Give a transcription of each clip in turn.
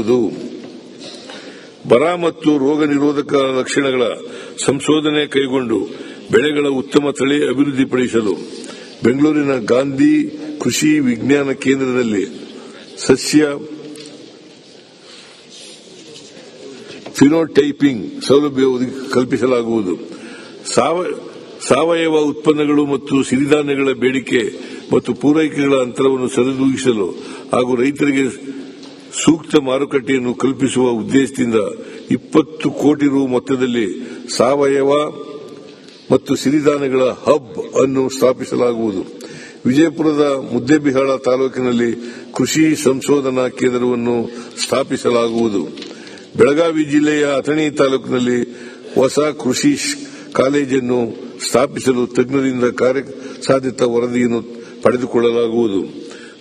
ಒದಗಿಸಲಾಗುವುದು. ಬರ ಮತ್ತು ರೋಗ ನಿರೋಧಕ ಲಕ್ಷಣಗಳ ಸಂಶೋಧನೆ ಕೈಗೊಂಡು ಬೆಳೆಗಳ ಉತ್ತಮ ತಳಿ ಅಭಿವೃದ್ಧಿಪಡಿಸಲು ಬೆಂಗಳೂರಿನ ಗಾಂಧಿ ಕೃಷಿ ವಿಜ್ಞಾನ ಕೇಂದ್ರದಲ್ಲಿ ಸಸ್ಯ ಫಿನೋಟೈಪಿಂಗ್ ಸೌಲಭ್ಯ ಕಲ್ಪಿಸಲಾಗುವುದು. ಸಾವಯವ ಉತ್ಪನ್ನಗಳು ಮತ್ತು ಸಿರಿಧಾನ್ಯಗಳ ಬೇಡಿಕೆ ಮತ್ತು ಪೂರೈಕೆಗಳ ಅಂತರವನ್ನು ಸರಿದೂಗಿಸಲು ಹಾಗೂ ರೈತರಿಗೆ ಸೂಕ್ತ ಮಾರುಕಟ್ಟೆಯನ್ನು ಕಲ್ಪಿಸುವ ಉದ್ದೇಶದಿಂದ 20 ಕೋಟಿ ರು ಮೊತ್ತದಲ್ಲಿ ಸಾವಯವ ಮತ್ತು ಸಿರಿಧಾನ್ಯಗಳ ಹಬ್ ಅನ್ನು ಸ್ಥಾಪಿಸಲಾಗುವುದು. ವಿಜಯಪುರದ ಮುದ್ದೇಬಿಹಾಳ ತಾಲೂಕಿನಲ್ಲಿ ಕೃಷಿ ಸಂಶೋಧನಾ ಕೇಂದ್ರವನ್ನು ಸ್ಥಾಪಿಸಲಾಗುವುದು. ಬೆಳಗಾವಿ ಜಿಲ್ಲೆಯ ಅಥಣಿ ತಾಲೂಕಿನಲ್ಲಿ ಹೊಸ ಕೃಷಿ ಕಾಲೇಜನ್ನು ಸ್ಥಾಪಿಸಲು ತಜ್ಞರಿಂದ ಕಾರ್ಯಸಾಧ್ಯತಾ ವರದಿಯನ್ನು ಪಡೆದುಕೊಳ್ಳಲಾಗುವುದು.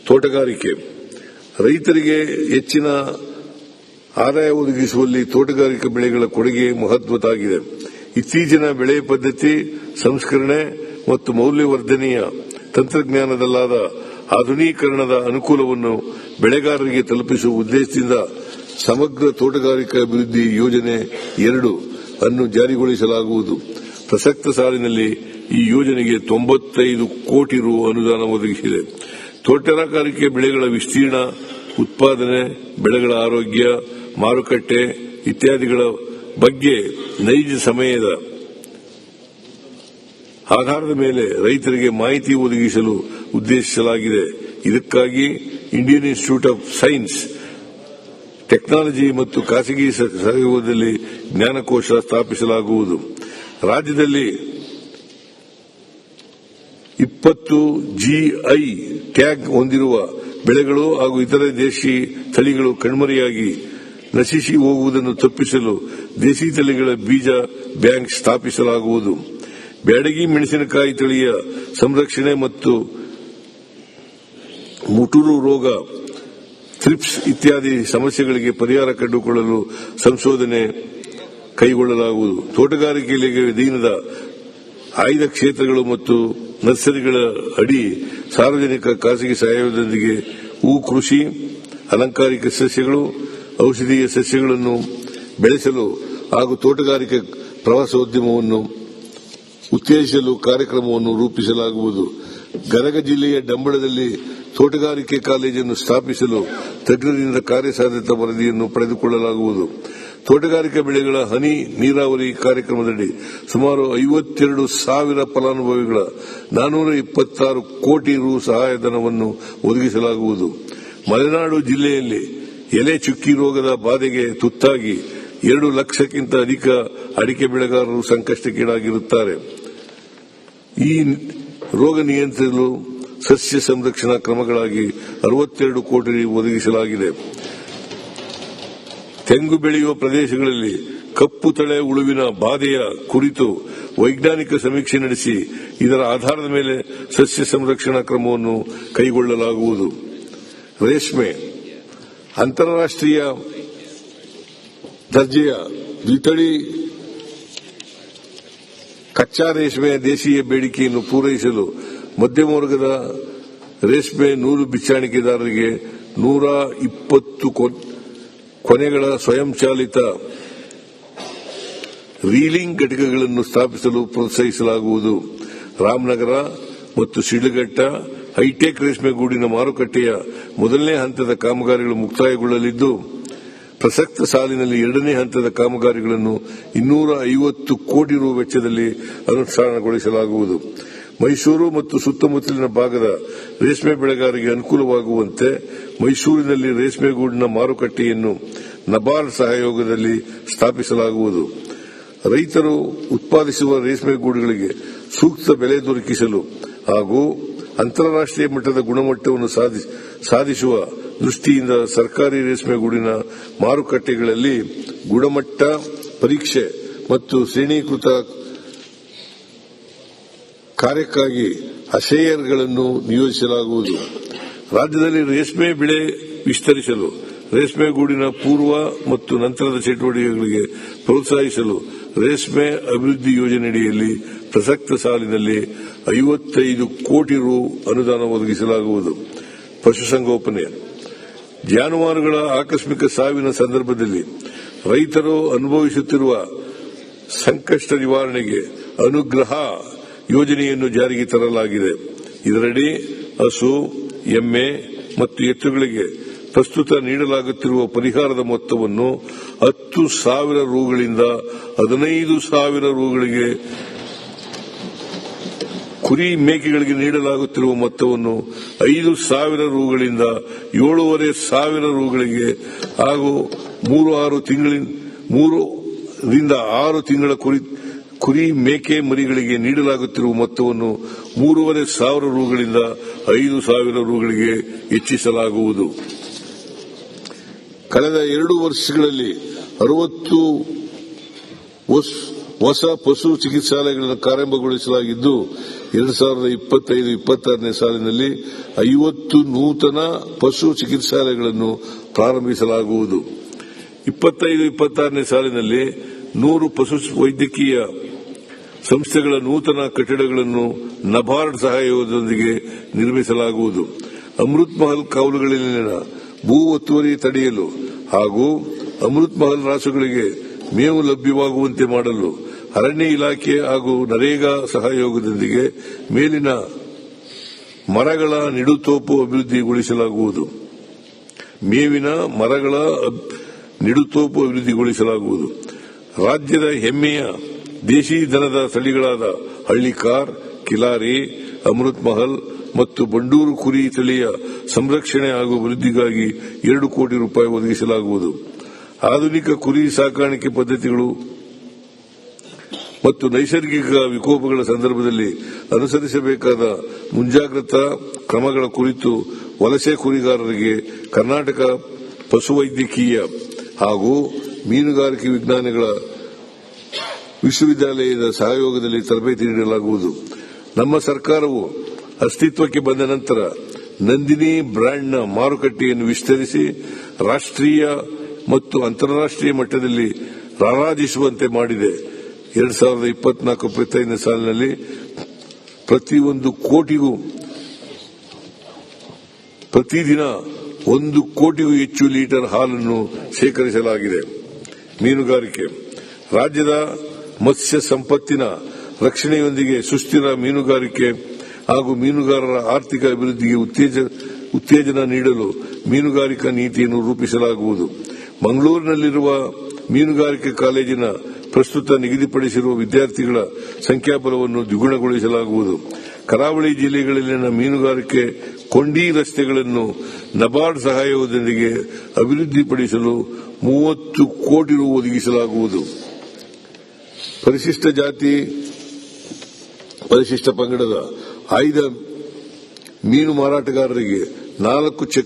ತೋಟಗಾರಿಕೆ ರೈತರಿಗೆ ಹೆಚ್ಚಿನ ಆದಾಯ ಒದಗಿಸುವಲ್ಲಿ ತೋಟಗಾರಿಕಾ ಬೆಳೆಗಳ ಕೊಡುಗೆ ಮಹತ್ವದ್ದಾಗಿದೆ. ಇತ್ತೀಚಿನ ಬೆಳೆ ಪದ್ಧತಿ ಸಂಸ್ಕರಣೆ ಮತ್ತು ಮೌಲ್ಯವರ್ಧನೆಯ ತಂತ್ರಜ್ಞಾನದಲ್ಲಾದ ಆಧುನೀಕರಣದ ಅನುಕೂಲವನ್ನು ಬೆಳೆಗಾರರಿಗೆ ತಲುಪಿಸುವ ಉದ್ದೇಶದಿಂದ ಸಮಗ್ರ ತೋಟಗಾರಿಕಾ ಅಭಿವೃದ್ಧಿ ಯೋಜನೆ 2 ಅನ್ನು ಜಾರಿಗೊಳಿಸಲಾಗುವುದು. ಪ್ರಸಕ್ತ ಸಾಲಿನಲ್ಲಿ ಈ ಯೋಜನೆಗೆ 95 ಕೋಟಿ ರು ಅನುದಾನ ಒದಗಿಸಿದೆ. ತೋಟಗಾರಿಕೆ ಬೆಳೆಗಳ ವಿಸ್ತೀರ್ಣ, ಉತ್ಪಾದನೆ, ಬೆಳೆಗಳ ಆರೋಗ್ಯ, ಮಾರುಕಟ್ಟೆ ಇತ್ಯಾದಿಗಳ ಬಗ್ಗೆ ನೈಜ ಸಮಯದ ಆಧಾರದ ಮೇಲೆ ರೈತರಿಗೆ ಮಾಹಿತಿ ಒದಗಿಸಲು ಉದ್ದೇಶಿಸಲಾಗಿದೆ. ಇದಕ್ಕಾಗಿ Indian institute of science technology ಮತ್ತು ಖಾಸಗಿ ಸಹಯೋಗದಲ್ಲಿ ಜ್ಞಾನಕೋಶ ಸ್ಥಾಪಿಸಲಾಗುವುದು. ರಾಜ್ಯದಲ್ಲಿ 20 GI ಟ್ಯಾಗ್ ಹೊಂದಿರುವ ಬೆಳೆಗಳು ಹಾಗೂ ಇತರೆ ದೇಶಿ ತಳಿಗಳು ಕಣ್ಮರೆಯಾಗಿ ನಶಿಸಿ ಹೋಗುವುದನ್ನು ತಪ್ಪಿಸಲು ದೇಶಿ ತಳಿಗಳ ಬೀಜ ಬ್ಯಾಂಕ್ ಸ್ಥಾಪಿಸಲಾಗುವುದು. ಬ್ಯಾಡಗಿ ಮೆಣಸಿನಕಾಯಿ ತಳಿಯ ಸಂರಕ್ಷಣೆ ಮತ್ತು ಮುಟುರು ರೋಗ, ಥ್ರಿಪ್ಸ್ ಇತ್ಯಾದಿ ಸಮಸ್ಯೆಗಳಿಗೆ ಪರಿಹಾರ ಕಂಡುಕೊಳ್ಳಲು ಸಂಶೋಧನೆ ಕೈಗೊಳ್ಳಲಾಗುವುದು. ತೋಟಗಾರಿಕೆಗೆ ಅಧೀನದ ಆಯ್ದ ಕ್ಷೇತ್ರಗಳು ಮತ್ತು ನರ್ಸರಿಗಳ ಅಡಿ ಸಾರ್ವಜನಿಕ ಖಾಸಗಿ ಸಹಯೋಗದೊಂದಿಗೆ ಹೂ ಕೃಷಿ, ಅಲಂಕಾರಿಕ ಸಸ್ಯಗಳು, ಔಷಧೀಯ ಸಸ್ಯಗಳನ್ನು ಬೆಳೆಸಲು ಹಾಗೂ ತೋಟಗಾರಿಕೆ ಪ್ರವಾಸೋದ್ಯಮವನ್ನು ಉತ್ತೇಜಿಸಲು ಕಾರ್ಯಕ್ರಮವನ್ನು ರೂಪಿಸಲಾಗುವುದು. ಗದಗ ಜಿಲ್ಲೆಯ ಡಂಬಳದಲ್ಲಿ ತೋಟಗಾರಿಕೆ ಕಾಲೇಜನ್ನು ಸ್ಥಾಪಿಸಲು ತಜ್ಞರಿಂದ ಕಾರ್ಯಸಾಧ್ಯತಾ ವರದಿಯನ್ನು ಪಡೆದುಕೊಳ್ಳಲಾಗುವುದು. ತೋಟಗಾರಿಕಾ ಬೆಳೆಗಳ ಹನಿ ನೀರಾವರಿ ಕಾರ್ಯಕ್ರಮದಡಿ ಸುಮಾರು 52,000 ಫಲಾನುಭವಿಗಳ 426 ಕೋಟಿ ರು ಸಹಾಯಧನವನ್ನು ಒದಗಿಸಲಾಗುವುದು. ಮಲೆನಾಡು ಜಿಲ್ಲೆಯಲ್ಲಿ ಎಲೆ ಚುಕ್ಕಿ ರೋಗದ ಬಾಧೆಗೆ ತುತ್ತಾಗಿ 2 ಲಕ್ಷಕ್ಕಿಂತ ಅಧಿಕ ಅಡಿಕೆ ಬೆಳೆಗಾರರು ಸಂಕಷ್ಟಕ್ಕೀಡಾಗಿರುತ್ತಾರೆ. ಈ ರೋಗ ನಿಯಂತ್ರಿಸಲು ಸಸ್ಯ ಸಂರಕ್ಷಣಾ ಕ್ರಮಗಳಾಗಿ 62 ಕೋಟಿ ರು ಒದಗಿಸಲಾಗಿದೆ. ತೆಂಗು ಬೆಳೆಯುವ ಪ್ರದೇಶಗಳಲ್ಲಿ ಕಪ್ಪು ತಳೆ ಹುಳುವಿನ ಬಾಧೆಯ ಕುರಿತು ವೈಜ್ಞಾನಿಕ ಸಮೀಕ್ಷೆ ನಡೆಸಿ ಇದರ ಆಧಾರದ ಮೇಲೆ ಸಸ್ಯ ಸಂರಕ್ಷಣಾ ಕ್ರಮವನ್ನು ಕೈಗೊಳ್ಳಲಾಗುವುದು. ರೇಷ್ಮೆ ಅಂತಾರಾಷ್ಟೀಯ ದರ್ಜೆಯ ದ್ವಿತಳಿ ಕಚ್ಚಾ ರೇಷ್ಮೆ ದೇಶೀಯ ಬೇಡಿಕೆಯನ್ನು ಪೂರೈಸಲು ಮಧ್ಯಮ ವರ್ಗದ ರೇಷ್ಮೆ ನೂಲು ಬಿಚ್ಚಾಣಿಕೆದಾರರಿಗೆ 120 ಕೊನೆಗಳ ಸ್ವಯಂಚಾಲಿತ ರೀಲಿಂಗ್ ಘಟಕಗಳನ್ನು ಸ್ಥಾಪಿಸಲು ಪ್ರೋತ್ಸಾಹಿಸಲಾಗುವುದು. ರಾಮನಗರ ಮತ್ತು ಶಿಡ್ಲಘಟ್ಟ ಹೈಟೆಕ್ ರೇಷ್ಮೆಗೂಡಿನ ಮಾರುಕಟ್ಟೆಯ ಮೊದಲನೇ ಹಂತದ ಕಾಮಗಾರಿಗಳು ಮುಕ್ತಾಯಗೊಳ್ಳಲಿದ್ದು, ಪ್ರಸಕ್ತ ಸಾಲಿನಲ್ಲಿ 2ನೇ ಹಂತದ ಕಾಮಗಾರಿಗಳನ್ನು 250 ಕೋಟಿ ರು ವೆಚ್ಚದಲ್ಲಿ ಅನುಷ್ಠಾನಗೊಳಿಸಲಾಗುವುದು. ಮೈಸೂರು ಮತ್ತು ಸುತ್ತಮುತ್ತಲಿನ ಭಾಗದ ರೇಷ್ಮೆ ಬೆಳೆಗಾರರಿಗೆ ಅನುಕೂಲವಾಗುವಂತೆ ಮೈಸೂರಿನಲ್ಲಿ ರೇಷ್ಮೆಗೂಡಿನ ಮಾರುಕಟ್ಟೆಯನ್ನು ನಬಾರ್ಡ್ ಸಹಯೋಗದಲ್ಲಿ ಸ್ಥಾಪಿಸಲಾಗುವುದು. ರೈತರು ಉತ್ಪಾದಿಸುವ ರೇಷ್ಮೆಗೂಡುಗಳಿಗೆ ಸೂಕ್ತ ಬೆಲೆ ದೊರಕಿಸಲು ಹಾಗೂ ಅಂತಾರಾಷ್ಟೀಯ ಮಟ್ಟದ ಗುಣಮಟ್ಟವನ್ನು ಸಾಧಿಸುವ ದೃಷ್ಟಿಯಿಂದ ಸರ್ಕಾರಿ ರೇಷ್ಮೆಗೂಡಿನ ಮಾರುಕಟ್ಟೆಗಳಲ್ಲಿ ಗುಣಮಟ್ಟ ಪರೀಕ್ಷೆ ಮತ್ತು ಶ್ರೇಣೀಕೃತ ಕಾರ್ಯಕ್ಕಾಗಿ ಅಸೇಯರ್ಗಳನ್ನು ನಿಯೋಜಿಸಲಾಗುವುದು. ರಾಜ್ಯದಲ್ಲಿ ರೇಷ್ಮೆ ಬೆಳೆ ವಿಸ್ತರಿಸಲು ರೇಷ್ಮೆಗೂಡಿನ ಪೂರ್ವ ಮತ್ತು ನಂತರದ ಚಟುವಟಿಕೆಗಳಿಗೆ ಪ್ರೋತ್ಸಾಹಿಸಲು ರೇಷ್ಮೆ ಅಭಿವೃದ್ಧಿ ಯೋಜನೆಯಡಿಯಲ್ಲಿ ಪ್ರಸಕ್ತ ಸಾಲಿನಲ್ಲಿ 55 ಕೋಟಿ ರು ಅನುದಾನ ಒದಗಿಸಲಾಗುವುದು. ಪಶುಸಂಗೋಪನೆ ಜಾನುವಾರುಗಳ ಆಕಸ್ಮಿಕ ಸಾವಿನ ಸಂದರ್ಭದಲ್ಲಿ ರೈತರು ಅನುಭವಿಸುತ್ತಿರುವ ಸಂಕಷ್ಟ ನಿವಾರಣೆಗೆ ಅನುಗ್ರಹ ಯೋಜನೆಯನ್ನು ಜಾರಿಗೆ ತರಲಾಗಿದೆ. ಇದರಡಿ ಹಸು, ಎಮ್ಮೆ ಮತ್ತು ಎತ್ತುಗಳಿಗೆ ಪ್ರಸ್ತುತ ನೀಡಲಾಗುತ್ತಿರುವ ಪರಿಹಾರದ ಮೊತ್ತವನ್ನು 10,000 ರೂಗಳಿಂದ 15,000 ರೂಗಳಿಗೆ, ಕುರಿ ಮೇಕೆಗಳಿಗೆ ನೀಡಲಾಗುತ್ತಿರುವ ಮೊತ್ತವನ್ನು 5,000 ರೂಗಳಿಂದ 7,500 ರೂಗಳಿಗೆ ಹಾಗೂ 3ರಿಂದ 6 ತಿಂಗಳ ಕುರಿ ಮೇಕೆ ಮರಿಗಳಿಗೆ ನೀಡಲಾಗುತ್ತಿರುವ ಮೊತ್ತವನ್ನು 3,500 ರೂಗಳಿಂದ 5,000 ರೂಗಳಿಗೆ ಹೆಚ್ಚಿಸಲಾಗುವುದು. ಕಳೆದ 2 ವರ್ಷಗಳಲ್ಲಿ 60 ಹೊಸ ಪಶು ಚಿಕಿತ್ಸಾಲಯಗಳನ್ನು ಪ್ರಾರಂಭಗೊಳಿಸಲಾಗಿದ್ದು 2025-26ನೇ ಸಾಲಿನಲ್ಲಿ 50 ನೂತನ ಪಶು ಚಿಕಿತ್ಸಾಲಯಗಳನ್ನು ಪ್ರಾರಂಭಿಸಲಾಗುವುದು. 25-26ನೇ ಸಾಲಿನಲ್ಲಿ 100 ಪಶು ವೈದ್ಯಕೀಯ ಸಂಸ್ಥೆಗಳ ನೂತನ ಕಟ್ಟಡಗಳನ್ನು ನಬಾರ್ಡ್ ಸಹಯೋಗದೊಂದಿಗೆ ನಿರ್ಮಿಸಲಾಗುವುದು. ಅಮೃತ್ ಮಹಲ್ ಕಾವಲುಗಳಲ್ಲಿನ ಭೂ ಒತ್ತುವರಿ ತಡೆಯಲು ಹಾಗೂ ಅಮೃತ್ ಮಹಲ್ ರಾಸುಗಳಿಗೆ ಮೇವು ಲಭ್ಯವಾಗುವಂತೆ ಮಾಡಲು ಅರಣ್ಯ ಇಲಾಖೆ ಹಾಗೂ ನರೇಗಾ ಸಹಯೋಗದೊಂದಿಗೆ ಮೇಲಿನ ಮರಗಳ ನಿಡುತೋಪು ಅಭಿವೃದ್ಧಿಗೊಳಿಸಲಾಗುವುದು. ಮೇವಿನ ಮರಗಳ ನಿಡುತೋಪು ಅಭಿವೃದ್ಧಿಗೊಳಿಸಲಾಗುವುದು. ರಾಜ್ಯದ ಹೆಮ್ಮೆಯ ದೇಶಿ ದನದ ತಳಿಗಳಾದ ಹಳ್ಳಿಕಾರ್, ಕಿಲಾರಿ, ಅಮೃತ್ ಮಹಲ್ ಮತ್ತು ಬಂಡೂರು ಕುರಿ ತಳಿಯ ಸಂರಕ್ಷಣೆ ಹಾಗೂ ಅಭಿವೃದ್ಧಿಗಾಗಿ 2 ಕೋಟಿ ರೂಪಾಯಿ ಒದಗಿಸಲಾಗುವುದು. ಆಧುನಿಕ ಕುರಿ ಸಾಕಾಣಿಕೆ ಪದ್ಧತಿಗಳು ಮತ್ತು ನೈಸರ್ಗಿಕ ವಿಕೋಪಗಳ ಸಂದರ್ಭದಲ್ಲಿ ಅನುಸರಿಸಬೇಕಾದ ಮುಂಜಾಗ್ರತಾ ಕ್ರಮಗಳ ಕುರಿತು ವಲಸೆ ಕುರಿಗಾರರಿಗೆ ಕರ್ನಾಟಕ ಪಶುವೈದ್ಯಕೀಯ ಹಾಗೂ ಮೀನುಗಾರಿಕೆ ವಿಜ್ಞಾನಗಳ ವಿಶ್ವವಿದ್ಯಾಲಯದ ಸಹಯೋಗದಲ್ಲಿ ತರಬೇತಿ ನೀಡಲಾಗುವುದು. ನಮ್ಮ ಸರ್ಕಾರವು ಅಸ್ತಿತ್ವಕ್ಕೆ ಬಂದ ನಂತರ ನಂದಿನಿ ಬ್ರ್ಯಾಂಡ್ನ ಮಾರುಕಟ್ಟೆಯನ್ನು ವಿಸ್ತರಿಸಿ ರಾಷ್ಟ್ರೀಯ ಮತ್ತು ಅಂತಾರಾಷ್ಟ್ರೀಯ ಮಟ್ಟದಲ್ಲಿ ರಾರಾಜಿಸುವಂತೆ ಮಾಡಿದೆ. 2024-25ನೇ ಸಾಲಿನಲ್ಲಿ ಪ್ರತಿದಿನ 1 ಕೋಟಿಗೂ ಹೆಚ್ಚು ಲೀಟರ್ ಹಾಲನ್ನು ಶೇಖರಿಸಲಾಗಿದೆ. ಮೀನುಗಾರಿಕೆ ರಾಜ್ಯದ ಮತ್ಸ್ಯ ಸಂಪತ್ತಿನ ರಕ್ಷಣೆಯೊಂದಿಗೆ ಸುಸ್ಥಿರ ಮೀನುಗಾರಿಕೆ ಹಾಗೂ ಮೀನುಗಾರರ ಆರ್ಥಿಕ ಅಭಿವೃದ್ಧಿಗೆ ಉತ್ತೇಜನ ನೀಡಲು ಮೀನುಗಾರಿಕಾ ನೀತಿಯನ್ನು ರೂಪಿಸಲಾಗುವುದು. ಮಂಗಳೂರಿನಲ್ಲಿರುವ ಮೀನುಗಾರಿಕೆ ಕಾಲೇಜಿನ ಪ್ರಸ್ತುತ ನಿಗದಿಪಡಿಸಿರುವ ವಿದ್ಯಾರ್ಥಿಗಳ ಸಂಖ್ಯಾಬಲವನ್ನು ದ್ವಿಗುಣಗೊಳಿಸಲಾಗುವುದು. ಕರಾವಳಿ ಜಿಲ್ಲೆಗಳಲ್ಲಿನ ಮೀನುಗಾರಿಕೆ ಕೊಂಡಿ ರಸ್ತೆಗಳನ್ನು ನಬಾರ್ಡ್ ಸಹಯೋಗದೊಂದಿಗೆ ಅಭಿವೃದ್ಧಿಪಡಿಸಲು 30 ಕೋಟಿ ರು ಒದಗಿಸಲಾಗುವುದು. ಪರಿಶಿಷ್ಟ ಜಾತಿ, ಪರಿಶಿಷ್ಟ ಪಂಗಡದ ಆಯ್ದ ಮೀನು ಮಾರಾಟಗಾರರಿಗೆ 4 ಚಕ್ರ